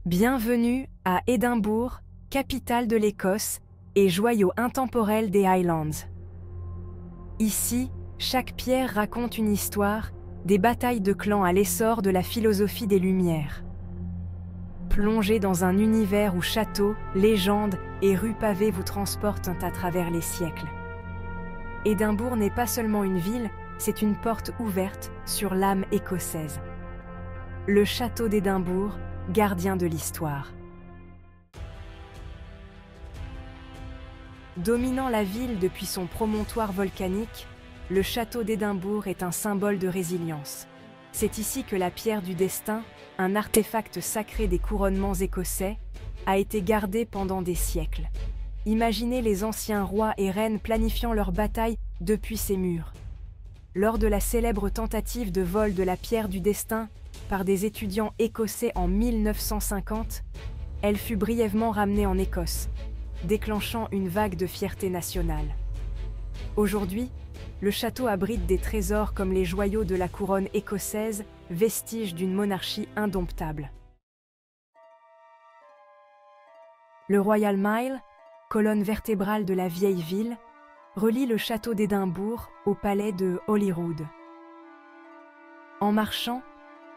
Bienvenue à Édimbourg, capitale de l'Écosse et joyau intemporel des Highlands. Ici, chaque pierre raconte une histoire, des batailles de clans à l'essor de la philosophie des Lumières. Plongez dans un univers où châteaux, légendes et rues pavées vous transportent à travers les siècles. Édimbourg n'est pas seulement une ville, c'est une porte ouverte sur l'âme écossaise. Le château d'Édimbourg, gardien de l'histoire. Dominant la ville depuis son promontoire volcanique, le château d'Édimbourg est un symbole de résilience. C'est ici que la pierre du destin, un artefact sacré des couronnements écossais, a été gardée pendant des siècles. Imaginez les anciens rois et reines planifiant leurs batailles depuis ces murs. Lors de la célèbre tentative de vol de la pierre du destin par des étudiants écossais en 1950, elle fut brièvement ramenée en Écosse, déclenchant une vague de fierté nationale. Aujourd'hui, le château abrite des trésors comme les joyaux de la couronne écossaise, vestiges d'une monarchie indomptable. Le Royal Mile, colonne vertébrale de la vieille ville, relie le château d'Édimbourg au palais de Holyrood. En marchant,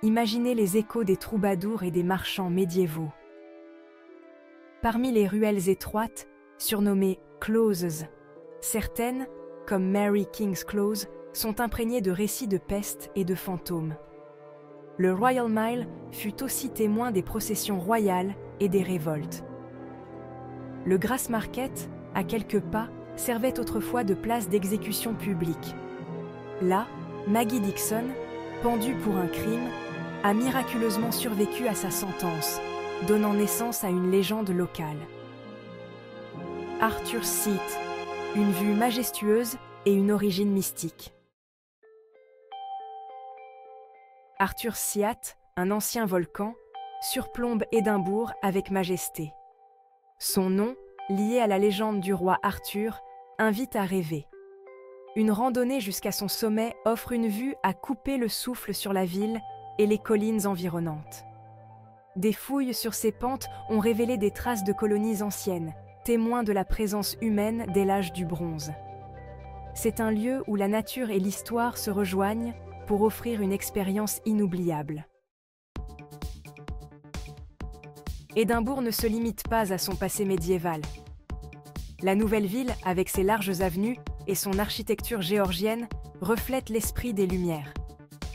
imaginez les échos des troubadours et des marchands médiévaux. Parmi les ruelles étroites, surnommées « closes », certaines, comme Mary King's Close, sont imprégnées de récits de peste et de fantômes. Le Royal Mile fut aussi témoin des processions royales et des révoltes. Le Grassmarket, à quelques pas, servait autrefois de place d'exécution publique. Là, Maggie Dickson, pendue pour un crime, a miraculeusement survécu à sa sentence, donnant naissance à une légende locale. Arthur's Seat, une vue majestueuse et une origine mystique. Arthur's Seat, un ancien volcan, surplombe Édimbourg avec majesté. Son nom, lié à la légende du roi Arthur, invite à rêver. Une randonnée jusqu'à son sommet offre une vue à couper le souffle sur la ville et les collines environnantes. Des fouilles sur ces pentes ont révélé des traces de colonies anciennes, témoins de la présence humaine dès l'âge du bronze. C'est un lieu où la nature et l'histoire se rejoignent pour offrir une expérience inoubliable. Édimbourg ne se limite pas à son passé médiéval. La nouvelle ville, avec ses larges avenues et son architecture géorgienne, reflète l'esprit des Lumières.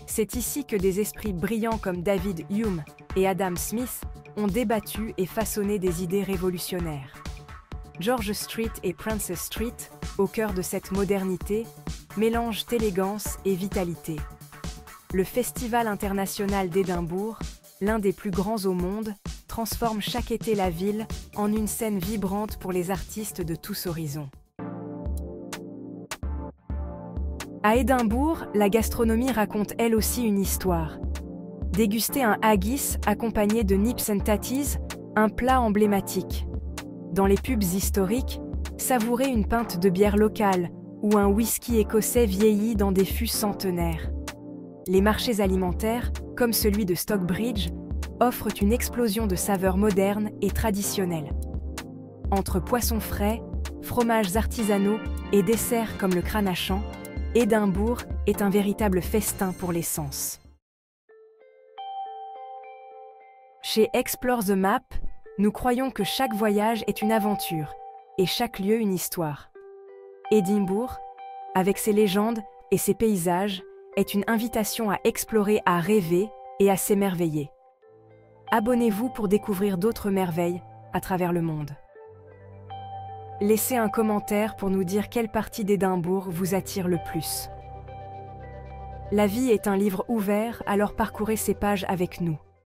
C'est ici que des esprits brillants comme David Hume et Adam Smith ont débattu et façonné des idées révolutionnaires. George Street et Princess Street, au cœur de cette modernité, mélangent élégance et vitalité. Le Festival international d'Édimbourg, l'un des plus grands au monde, transforme chaque été la ville en une scène vibrante pour les artistes de tous horizons. À Édimbourg, la gastronomie raconte elle aussi une histoire. Dégustez un haggis accompagné de nips and tatties, un plat emblématique. Dans les pubs historiques, savourez une pinte de bière locale ou un whisky écossais vieilli dans des fûts centenaires. Les marchés alimentaires, comme celui de Stockbridge, offrent une explosion de saveurs modernes et traditionnelles. Entre poissons frais, fromages artisanaux et desserts comme le Cranachan, Édimbourg est un véritable festin pour les sens. Chez Explore the Map, nous croyons que chaque voyage est une aventure et chaque lieu une histoire. Édimbourg, avec ses légendes et ses paysages, est une invitation à explorer, à rêver et à s'émerveiller. Abonnez-vous pour découvrir d'autres merveilles à travers le monde. Laissez un commentaire pour nous dire quelle partie d'Édimbourg vous attire le plus. La vie est un livre ouvert, alors parcourez ces pages avec nous.